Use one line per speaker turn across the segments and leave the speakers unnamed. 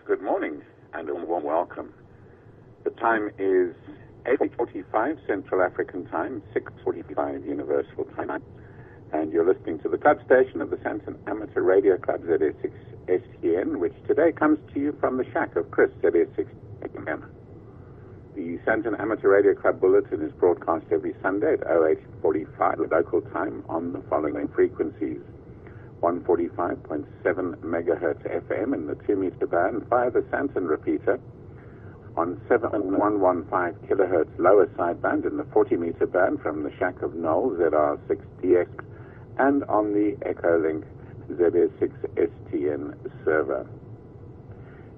Good morning and a warm welcome. The time is 8:45 Central African Time, 6:45 Universal Time, and you're listening to the club station of the Sandton Amateur Radio Club, ZS6STN, which today comes to you from the shack of Chris, ZS6STN. The Sandton Amateur Radio Club Bulletin is broadcast every Sunday at 08:45 local time on the following frequencies: 145.7 megahertz FM in the 2-meter band via the Sandton repeater, on 7115 kilohertz lower sideband in the 40-meter band from the shack of Knoll ZR6DX, and on the Echolink ZS6STN server.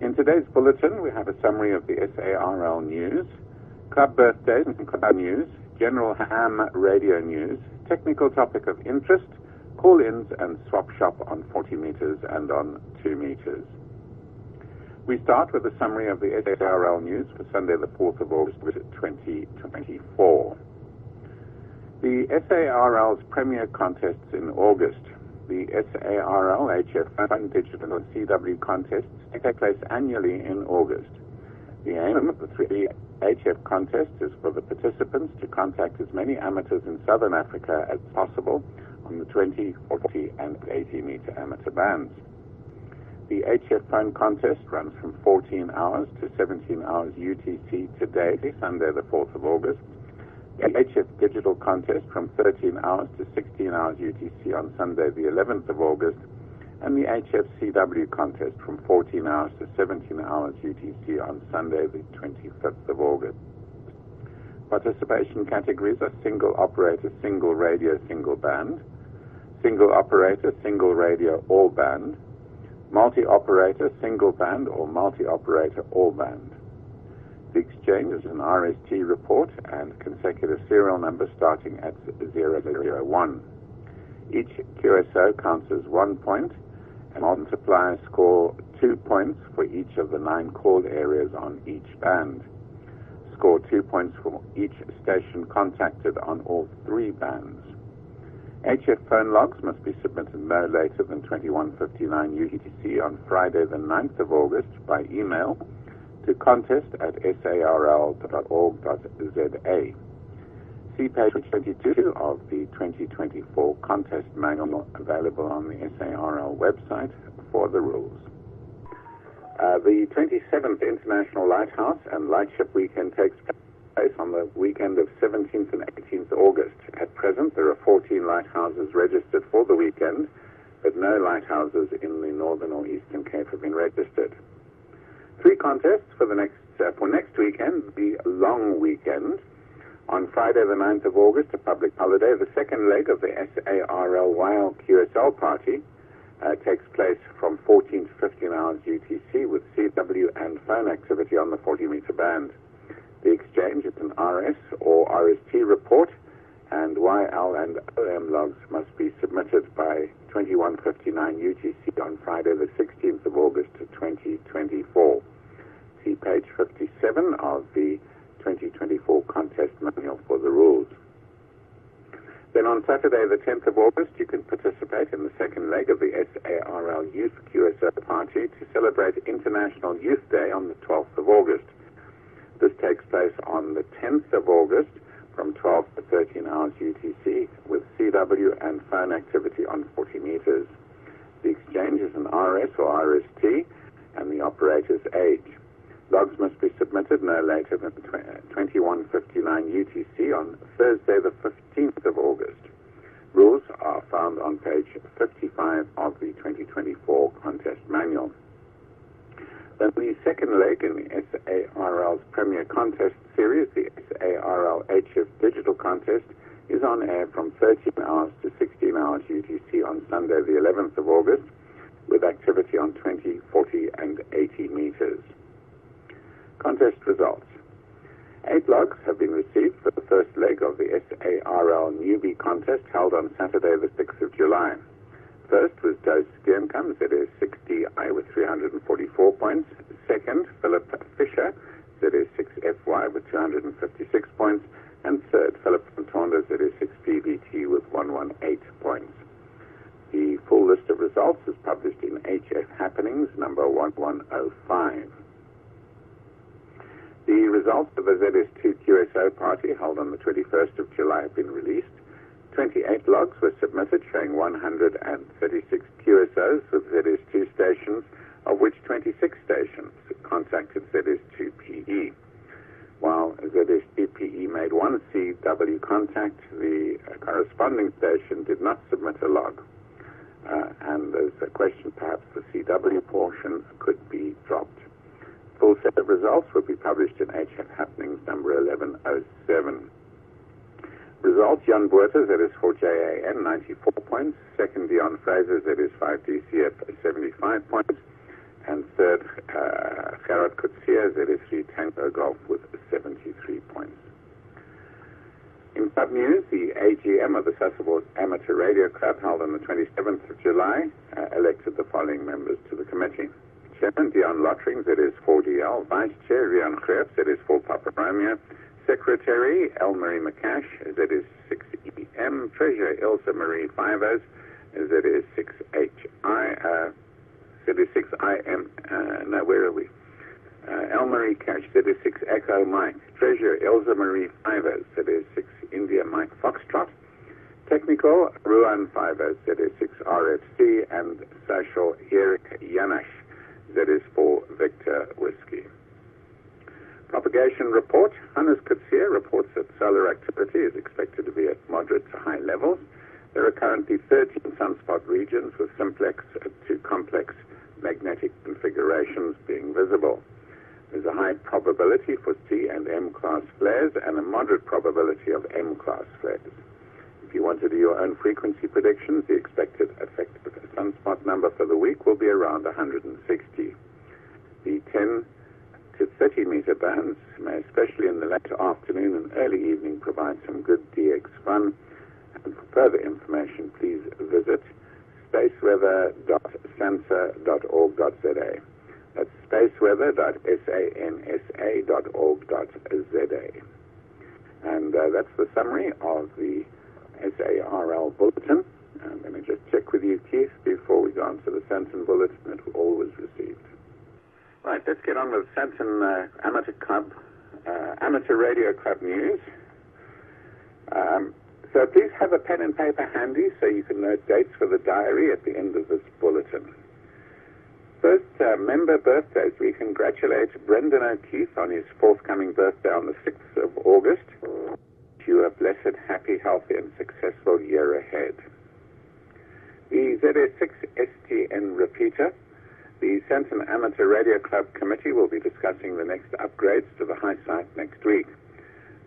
In today's bulletin, we have a summary of the SARL news, club birthdays and club news, general ham radio news, technical topic of interest, call-ins and swap shop on 40 meters and on 2 meters. We start with a summary of the SARL news for Sunday the 4th of August 2024. The SARL's premier contests in August. The SARL HF Fun Digital and CW contests take place annually in August. The aim of the 3 HF contests is for the participants to contact as many amateurs in Southern Africa as possible on the 20, 40 and 80 meter amateur bands. The HF phone contest runs from 14 hours to 17 hours UTC today, Sunday the 4th of August. The HF digital contest from 13 hours to 16 hours UTC on Sunday the 11th of August, and the HF CW contest from 14 hours to 17 hours UTC on Sunday the 25th of August. Participation categories are single operator, single radio, single band, single operator, single radio, all band, multi-operator, single band, or multi-operator, all band. The exchange is an RST report and consecutive serial number starting at 001. Each QSO counts as 1 point, and multipliers score 2 points for each of the 9 call areas on each band. Score 2 points for each station contacted on all 3 bands. HF phone logs must be submitted no later than 21:59 UTC on Friday the 9th of August by email to contest@sarl.org.za. See page 22 of the 2024 contest manual available on the SARL website for the rules. The 27th International Lighthouse and Lightship Weekend takes place on the weekend of 17th and 18th August. At present, there are 14 lighthouses registered for the weekend, but no lighthouses in the Northern or Eastern Cape have been registered. 3 contests for next weekend, the long weekend. On Friday the 9th of August, a public holiday, the second leg of the SARL Wild QSL party takes place from 14 to 15 hours UTC with CW and phone activity on the 40-meter band. The exchange is an RS or RST report, and YL and OM logs must be submitted by 21:59 UTC on Friday the 16th of August 2024. See page 57 of the 2024 contest manual for the rules. Then on Saturday the 10th of August, you can participate in the second leg of the SARL Youth QSO party to celebrate International Youth Day on the 12th of August. This takes place on the 10th of August from 12 to 13 hours UTC with CW and phone activity on 40 meters. The exchange is an RS or RST and the operator's age. Logs must be submitted no later than 21:59 UTC on Thursday the 15th of August. Rules are found on page 55 of the 2024 contest manual. Then the second leg in the SARL's Premier Contest Series, the SARL HF Digital Contest, is on air from 13 hours to 16 hours UTC on Sunday the 11th of August, with activity on 20, 40 and 80 meters. Contest results. 8 logs have been received for the first leg of the SARL Newbie Contest held on Saturday the 6th of July. First was Dose Steenkamp, ZS6DI with 344 points. Second, Philip Fisher, ZS6FY with 256 points. And third, Philip Fontonda, ZS6PVT with 118 points. The full list of results is published in HF Happenings, number 110 11:05. The results of the ZS2 QSO party held on the 21st of July have been released. 28 logs were submitted showing 136 QSOs with ZS2 stations, of which 26 stations contacted ZS2PE. While ZS2PE made one CW contact, the corresponding station did not submit a log. And there's a question perhaps the CW portion could be dropped. Full set of results will be published in HF Happenings number 1107. Results: Jan Buerta, ZS4JAN, 94 points. Second, Dion Fraser, ZS5DCF, 75 points. And third, Gerard Kutsia, ZS3 Tango Golf, with 73 points. In club news, the AGM of the Sassenburg Amateur Radio Club held on the 27th of July elected the following members to the committee. Chairman Dion Lottering, ZS4DL. Vice Chair Rian Greff, ZS4 Papa Romeo. Secretary Elmarie McCash, ZS6EM. Treasurer Ilse Marie Fivers, ZS6HI. ZS6IM, where are we? Elmarie Cash, ZS6 Echo Mike. Treasurer Ilse Marie Fivers, ZS6 India Mike Foxtrot. Technical Ruan Fivers, ZS6 RFC. And Social Erik Janash, ZS4 Victor Whiskey. Propagation report. Hannes Kutsia reports that solar activity is expected to be at moderate to high levels. There are currently 13 sunspot regions with simplex to complex magnetic configurations being visible. There's a high probability for C and M class flares and a moderate probability of M class flares. If you want to do your own frequency predictions, the expected effective sunspot number for the week will be around 160. The 10 to 30 meter bands may, especially in the late afternoon and early evening, provide some good DX fun. And for further information, please visit spaceweather.sansa.org.za. That's spaceweather.sansa.org.za. And that's the summary of the SARL Bulletin. Let me just check with you, Keith, before we go on to the Sandton Bulletin that all was received. Right, let's get on with Sandton Amateur Radio Club news. So please have a pen and paper handy so you can note dates for the diary at the end of this bulletin. First, member birthdays. We congratulate Brendan O'Keefe on his forthcoming birthday on the 6th of August. Wish you a blessed, happy, healthy, and successful year ahead. The ZS6STN repeater. The Sandton Amateur Radio Club Committee will be discussing the next upgrades to the high site next week.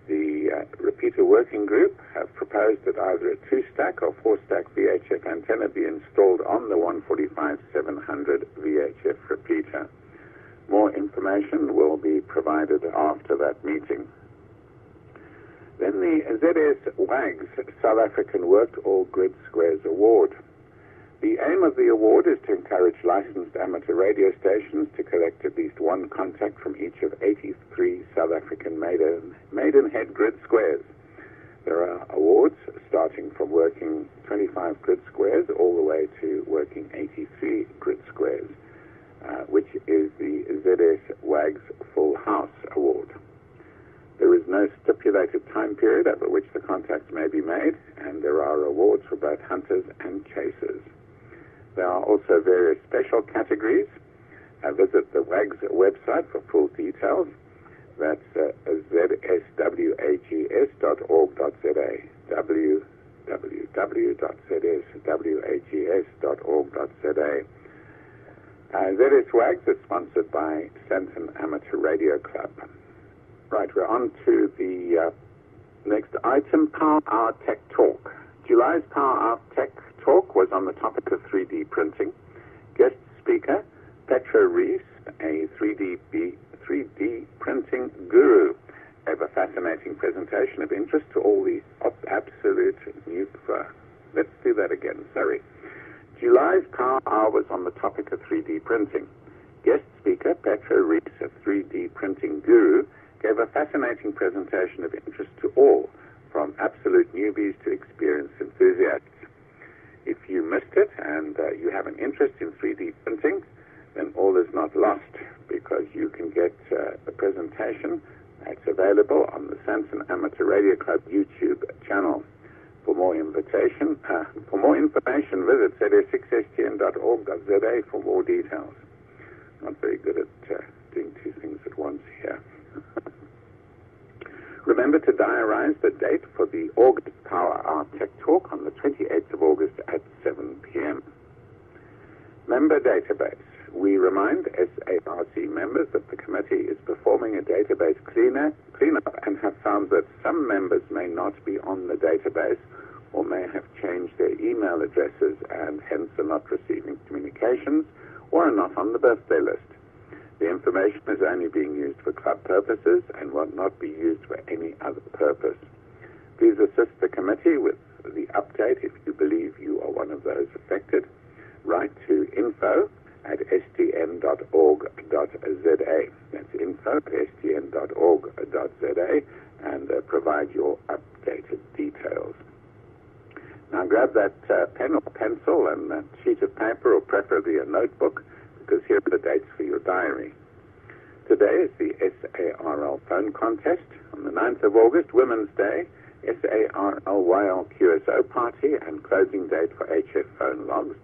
The repeater working group have proposed that either a 2-stack or 4-stack VHF antenna be installed on the 145-700 VHF repeater. More information will be provided after that meeting. Then the ZS-WAGS South African Worked All Grid Squares Award. The aim of the award is to encourage licensed amateur radio stations to collect at least one contact from each of 83 South African Maidenhead grid squares. There are awards starting from working 25 grid squares all the way to working 83 grid squares, which is the ZS-WAGS Full House Award. There is no stipulated time period over which the contacts may be made, and there are awards for both hunters and chasers. There are also various special categories. Visit the WAGS website for full details. That's zswags.org.za, www.zswags.org.za. ZS-WAGS is sponsored by Sandton Amateur Radio Club. Right, we're on to the next item, Power Hour Tech Talk. July's Power Hour Tech Talk was on the topic of 3D printing. Guest speaker, Petra Rees, a 3D printing guru, gave a fascinating presentation of interest to all the absolute new... let's do that again, sorry. July's Power Hour was on the topic of 3D printing. Guest speaker, Petra Rees, a 3D printing guru, gave a fascinating presentation of interest to all, from absolute newbies to experienced enthusiasts. If you missed it and you have an interest in 3D printing, then all is not lost, because you can get the presentation that's available on the Sandton Amateur Radio Club YouTube channel. For more information, visit ZS6STN.org.za for more details. Not very good at doing two things at once here. Remember to diarize the date for the August Power Hour Tech Talk on the 28th of August at 7 p.m. Member database. We remind SARC members that the committee is performing a database cleanup and have found that some members may not be on the database or may have changed their email addresses and hence are not receiving communications or are not on the birthday list. The information is only being used for club purposes and will not be used for any other purpose. Please assist the committee with the update if you believe you are one of those affected. Write to info@stn.org.za. That's info@stn.org.za and provide your updated details. Now grab that pen or pencil and that sheet of paper, or preferably a notebook, because here are the dates for your diary. Today is the SARL phone contest. On the 9th of August, Women's Day, SARL YLQSO party and closing date for HF phone logs.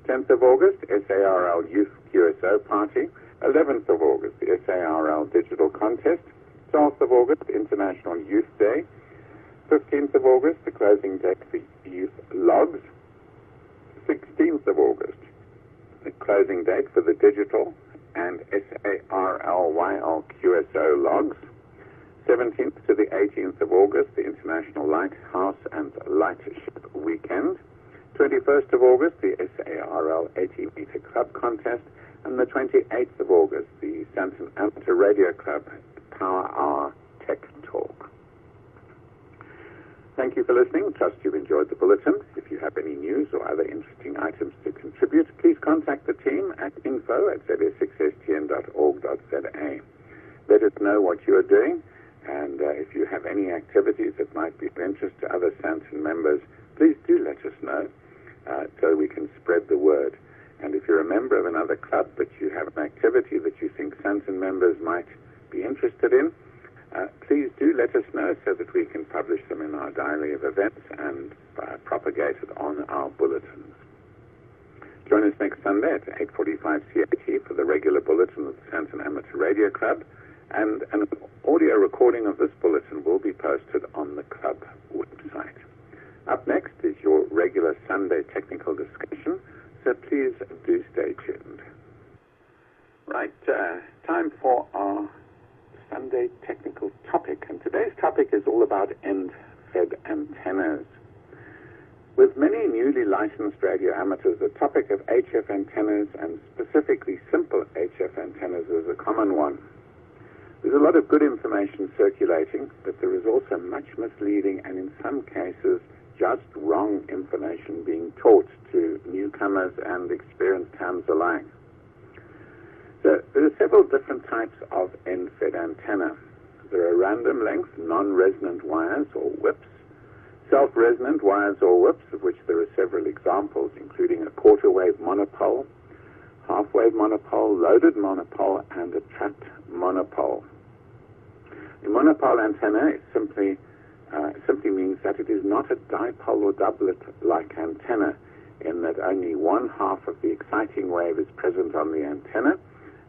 10th of August, SARL Youth QSO party. 11th of August, the SARL Digital Contest. 12th of August, International Youth Day. 15th of August, the closing date for Youth Logs. 16th of August, the closing date for the Digital and SARL YLQSO logs. 17th to the 18th of August, the International Lighthouse and Lightship Weekend. 21st of August, the SARL 80-meter club contest, and the 28th of August, the Sandton Amateur Radio Club Power Hour Tech Talk. Thank you for listening. Trust you've enjoyed the bulletin. If you have any news or other interesting items to contribute, please contact the team at info@ZS6STN.org.za. Let us know what you are doing, and if you have any activities that might be of interest to other Sandton members, please do let us know so we can spread the word. And if you're a member of another club but you have an activity that you think Sandton members might be interested in, please do let us know so that we can publish them in our diary of events and propagate it on our bulletins. Join us next Sunday at 8:45 CAT for the regular bulletin of the Sandton Amateur Radio Club, and an audio recording of this bulletin will be posted on the club website. Up next is your regular Sunday technical discussion, so please do stay tuned. Right, time for our Sunday technical topic, and today's topic is all about end-fed antennas. With many newly licensed radio amateurs, the topic of HF antennas, and specifically simple HF antennas, is a common one. There's a lot of good information circulating, but there is also much misleading and in some cases just wrong information being taught to newcomers and experienced hams alike. So there are several different types of end-fed antenna. There are random length, non-resonant wires or whips, self-resonant wires or whips, of which there are several examples, including a quarter-wave monopole, half-wave monopole, loaded monopole, and a trapped monopole. A monopole antenna is simply means that it is not a dipole or doublet-like antenna, in that only one half of the exciting wave is present on the antenna,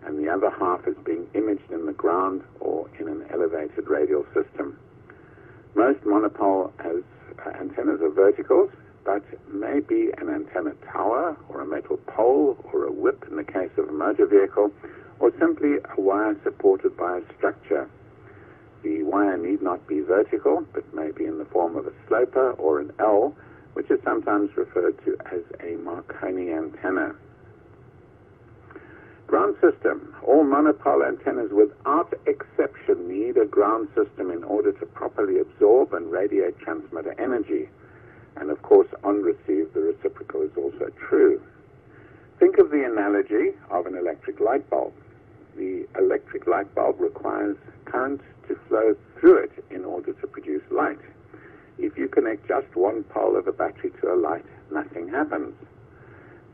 and the other half is being imaged in the ground or in an elevated radial system. Most monopole antennas are verticals, but may be an antenna tower or a metal pole or a whip in the case of a motor vehicle, or simply a wire supported by a structure. The wire need not be vertical, but may be in the form of a sloper or an L, which is sometimes referred to as a Marconi antenna. Ground system. All monopole antennas without exception need a ground system in order to properly absorb and radiate transmitter energy. And of course, on receive, the reciprocal is also true. Think of the analogy of an electric light bulb. The electric light bulb requires current to flow through it in order to produce light. If you connect just one pole of a battery to a light, nothing happens.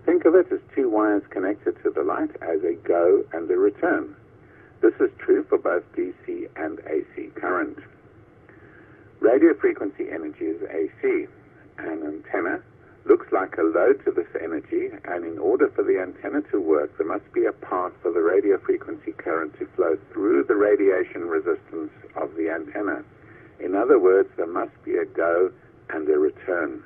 Think of it as two wires connected to the light as a go and a return. This is true for both DC and AC current. Radio frequency energy is AC. An antenna looks like a load to this energy, and in order for the antenna to work, there must be a path for the radio frequency current to flow through the radiation resistance of the antenna. In other words, there must be a go and a return.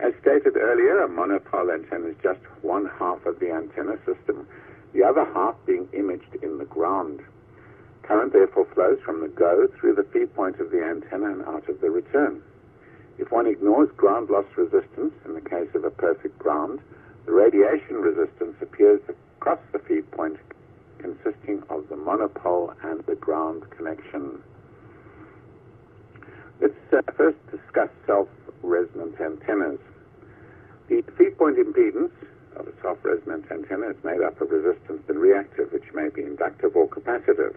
As stated earlier, a monopole antenna is just one half of the antenna system, the other half being imaged in the ground. Current therefore flows from the go through the feed point of the antenna and out of the return. If one ignores ground loss resistance, in the case of a perfect ground, the radiation resistance appears across the feed point, consisting of the monopole and the ground connection. Let's first discuss self-resonant antennas. The feed point impedance of a self-resonant antenna is made up of resistance and reactive, which may be inductive or capacitive.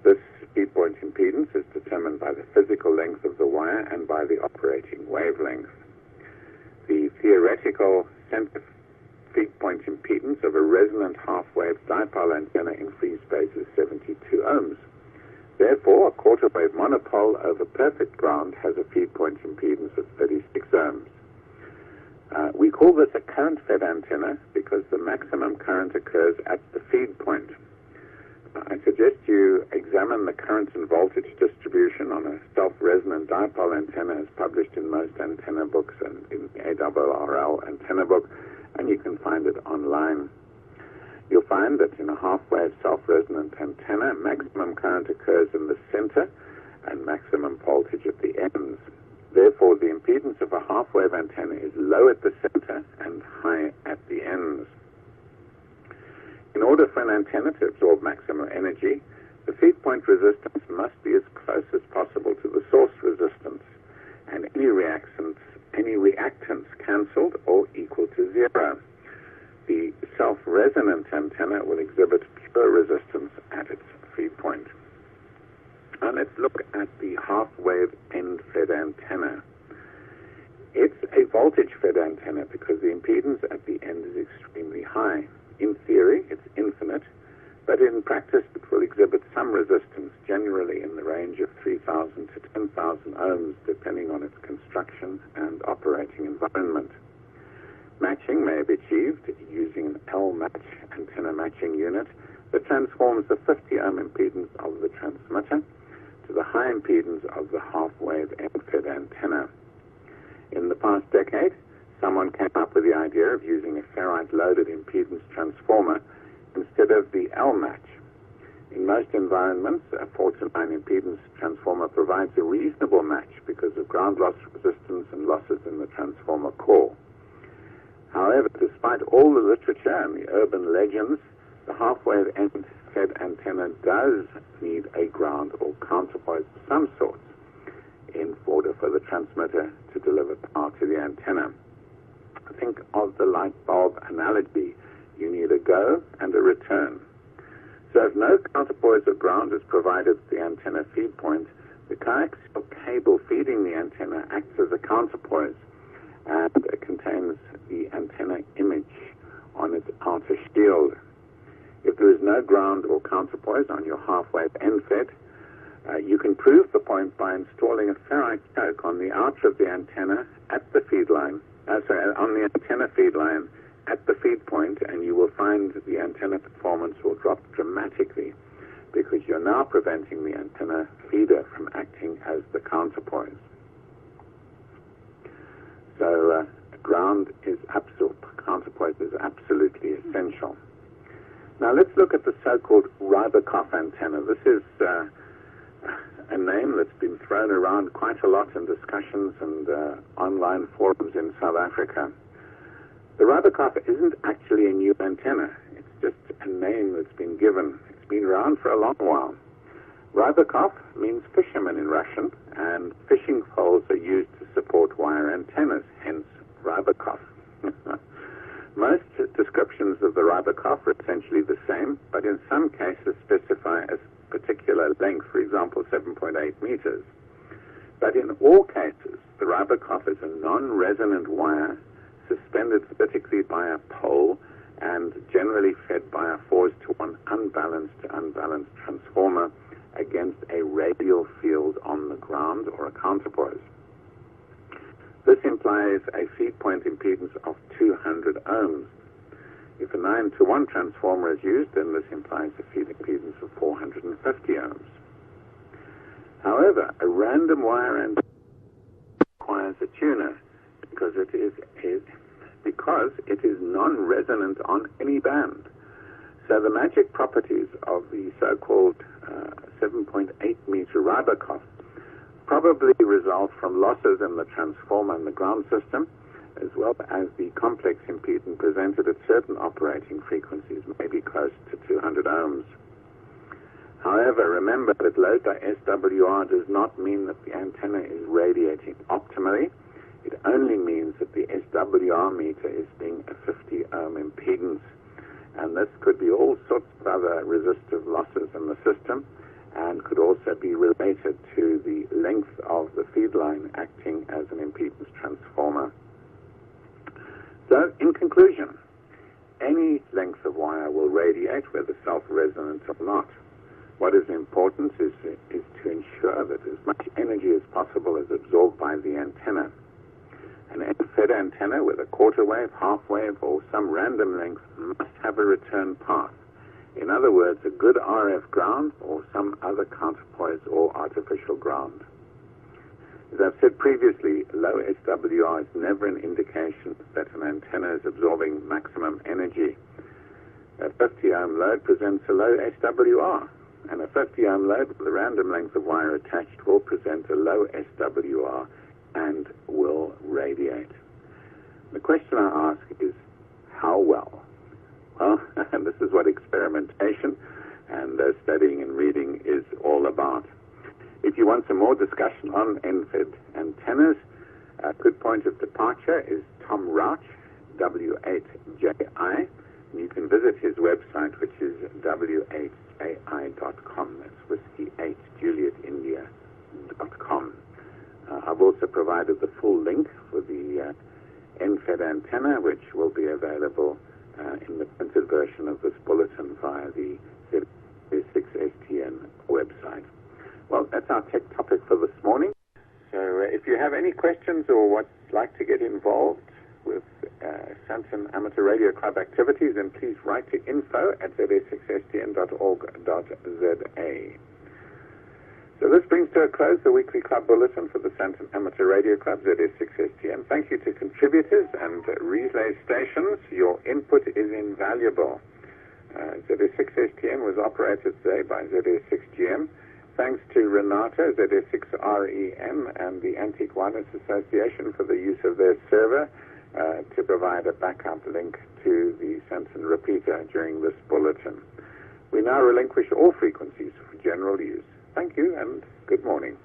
This feed point impedance is determined by the physical length of the wire and by the operating wavelength. The theoretical center feed point impedance of a resonant half-wave dipole antenna in free space is 72 ohms. Therefore, a quarter-wave monopole over perfect ground has a feed point impedance of 36 ohms. We call this a current-fed antenna because the maximum current occurs at the feed point. I suggest you examine the current and voltage distribution on a self-resonant dipole antenna as published in most antenna books and in the ARRL antenna book, and you can find it online. You'll find that in a half-wave self-resonant antenna, maximum current occurs in the center and maximum voltage at the ends. Therefore, the impedance of a half-wave antenna is low at the center and high at the ends. In order for an antenna to absorb maximum energy, the feed point resistance must be as close as possible to the source resistance, and any reactants cancelled or equal to zero. The self-resonant antenna will exhibit pure resistance at its feed point. Now let's look at the half-wave end-fed antenna. It's a voltage-fed antenna because the impedance at the end is extremely high. In theory, it's infinite, but in practice it will exhibit some resistance, generally in the range of 3,000 to 10,000 ohms, depending on its construction and operating environment. Matching may be achieved using an L-match antenna matching unit that transforms the 50 ohm impedance of the transmitter to the high impedance of the half-wave end-fed antenna. In the past decade, someone came up with the idea of using a ferrite-loaded impedance transformer instead of the L-match. In most environments, a 4-to-9 impedance transformer provides a reasonable match because of ground loss resistance and losses in the transformer core. However, despite all the literature and the urban legends, the half-wave end-fed antenna does need a ground or counterpoise of some sort in order for the transmitter to deliver power to the antenna. Think of the light bulb analogy. You need a go and a return. So if no counterpoise or ground is provided at the antenna feed point, the coaxial cable feeding the antenna acts as a counterpoise, and it contains the antenna image on its outer shield. If there is no ground or counterpoise on your half-wave end-fed, you can prove the point by installing a ferrite choke on the outer of the antenna at the feed line, on the antenna feed line at the feed point, and you will find that the antenna performance will drop dramatically because you're now preventing the antenna feeder from acting as the counterpoise. So counterpoise is absolutely essential. Now let's look at the so-called Rybakoff antenna. This is a name that's been thrown around quite a lot in discussions and online forums in South Africa. The Rybakoff isn't actually a new antenna. It's just a name that's been given. It's been around for a long while. Rybakoff means fisherman in Russian, and fishing poles are used to support wire antennas, hence Rybakoff. Most descriptions of the Rybakoff are essentially the same, but in some cases specify a particular length, for example, 7.8 meters. But in all cases, the Rybakoff is a non-resonant wire suspended vertically by a pole and generally fed by a 4:1 unbalanced to unbalanced transformer against a radial field on the ground or a counterpoise. This implies a feed point impedance of 200 ohms. If a 9:1 transformer is used, then this implies a feed impedance of 450 ohms. However, a random wire antenna requires a tuner because it is non-resonant on any band. So the magic properties of the so-called 7.8 meter Rybakoff probably result from losses in the transformer and the ground system, as well as the complex impedance presented at certain operating frequencies, maybe close to 200 ohms. However, remember that load by SWR does not mean that the antenna is radiating optimally. It only means that the SWR meter is being a 50 ohm impedance, and this could be all sorts of other resistive losses in the system, and could also be related to the length of the feed line acting as an impedance transformer. So, in conclusion, any length of wire will radiate, whether self-resonant or not. What is important is to ensure that as much energy as possible is absorbed by the antenna. An end-fed antenna with a quarter wave, half wave, or some random length must have a return path. In other words, a good RF ground or some other counterpoise or artificial ground. As I've said previously, low SWR is never an indication that an antenna is absorbing maximum energy. A 50 ohm load presents a low SWR, and a 50 ohm load with a random length of wire attached will present a low SWR and will radiate. The question I ask is, how well? Well, and this is what experimentation and studying and reading is all about. If you want some more discussion on end-fed antennas, a good point of departure is Tom Rauch, W8JI. And you can visit his website, which is w8ai.com. That's Whiskey 8 Juliet India.com. I've also provided the full link for the end-fed antenna, which will be available in the printed version of this bulletin via the ZS6STN website. Well, that's our tech topic for this morning. So if you have any questions or would like to get involved with Sandton Amateur Radio Club activities, then please write to info@zs6stn.org.za. So this brings to a close the weekly club bulletin for the Sandton Amateur Radio Club, ZS6STN. Thank you to contributors and relay stations. Your input is invaluable. ZS6STN was operated today by ZS6GM. Thanks to Renata, ZS6REM, and the Antique Wireless Association for the use of their server to provide a backup link to the Sandton repeater during this bulletin. We now relinquish all frequencies for general use. Thank you and good morning.